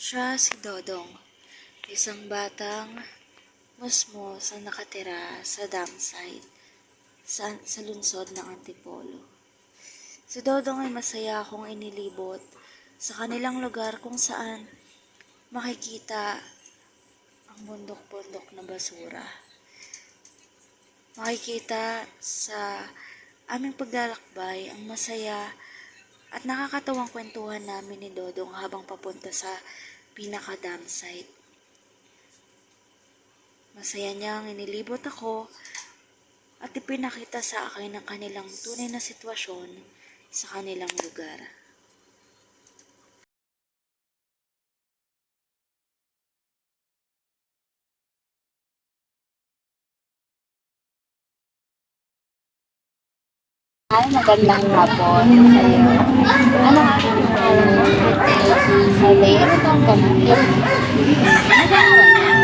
Siya si Dodong, isang batang musmos na nakatira sa dam site sa lungsod ng Antipolo. Si Dodong ay masaya akong inilibot sa kanilang lugar kung saan makikita ang bundok-bundok na basura. Makikita sa aming paglalakbay ang masaya at nakakatawang kwentuhan namin ni Dodong habang papunta sa pinaka-dam site. Masaya niyang inilibot ako at ipinakita sa akin ang kanilang tunay na sitwasyon sa kanilang lugar. Hi, magandang hapon sa iyo. Ano nga yung pangalan mo? Saleh. Ano taong ka na? Nag-aaral na?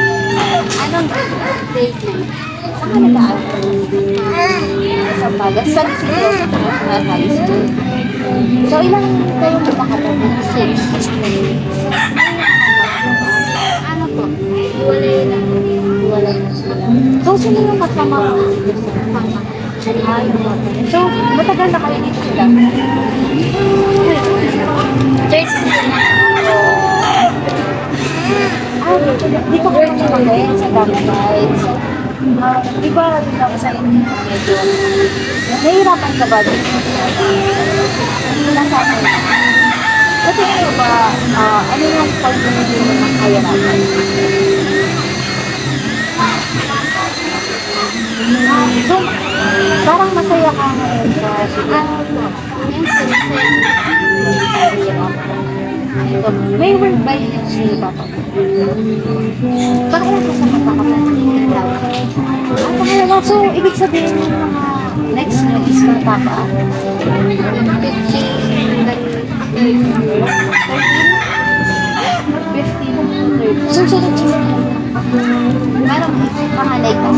Anong grade na? Saan ka nag-aaral? Sa Pagas. Saan si Diyos? National High School. So, ilang kayo na makapagod? 6. Ano po? Hiwalay na. Hiwalay na sila. So, sino yung kasama mo? Ay, so, matagal na kayo dito sila? 30 na. Di ko kayo kumakain sa Damagites. Di ba, di ba sa inyo medyo, nahihirapan ka ba dito? Hindi lang sa akin. Kasi ano ba, ano yung pag-ibig mo ng kahirapan? So, parang masaya ka ngayon sa may work ba yun si Papa? Bakit ako sa magkakapagpapagin daw? So, ibig sabihin yung mga next nyo is kanta ka? 15. Sunod siya. Parang panganay ka.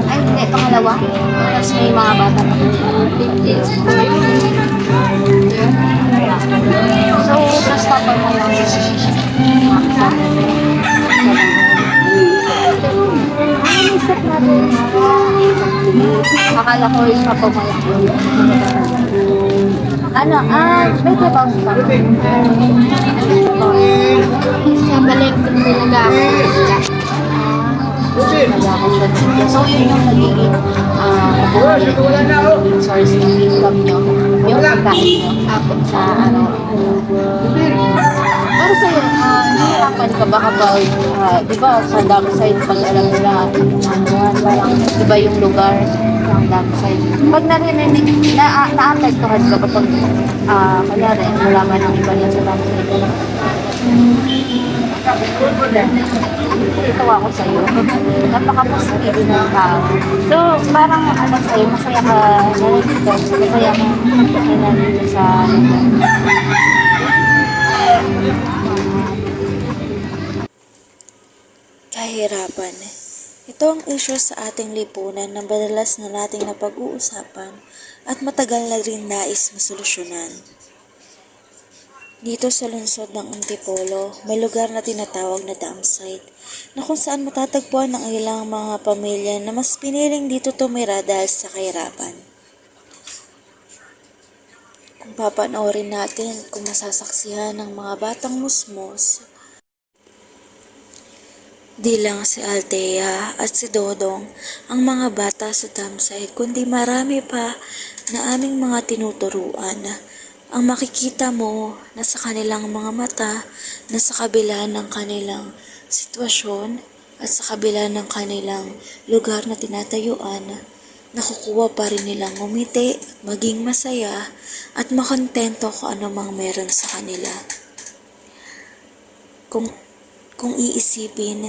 Ay, hindi, pangalawa. Tapos may mga bata pa. So, basta pa mo lang. Ano yung step natin? Akala ko yung papamalaki. Ano, may trabaho ka? Sa balik ko nag-aaral. So, yun yung nagiging source ng income nyo, yung pagkain nyo sa ano. Pero sa'yo, nahihirapan ka ba kapag, di ba sa dam site, pag alam nila, parang iba yung lugar ng dam site. Pag narinig, na-apektuhan ka ba pag, kanyari, malaman ng iba niya sa dam site? Ito ako sa'yo. Napaka-positive ng tao. So, parang ano sa'yo, masaya ka nandito. Masaya ka nandito sa Kahirapan. Ito ang issue sa ating lipunan na madalas na nating napag-uusapan at matagal na rin nais masolusyonan. Dito sa lungsod ng Antipolo, may lugar na tinatawag na dam site na kung saan matatagpuan ang ilang mga pamilya na mas piniling dito tumira dahil sa kahirapan. Kung papanoorin natin kung masasaksihan ng mga batang musmos, di lang si Althea at si Dodong ang mga bata sa dam site, kundi marami pa na aming mga tinuturuan. Ang makikita mo na sa kanilang mga mata na sa kabila ng kanilang sitwasyon at sa kabila ng kanilang lugar na tinatayuan, nakukuha pa rin nilang ngumiti, maging masaya at makontento kung ano mang meron sa kanila. Kung iisipin,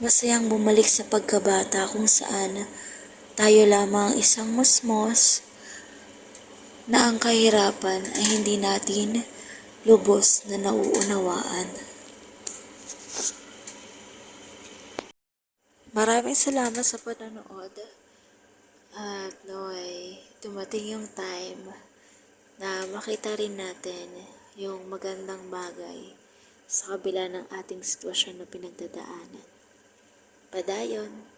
masayang bumalik sa pagkabata kung saan tayo lamang isang musmos na ang kahirapan ay hindi natin lubos na nauunawaan. Maraming salamat sa panonood at naway dumating yung time na makita rin natin yung magandang bagay sa kabila ng ating sitwasyon na pinagdadaanan. Padayon!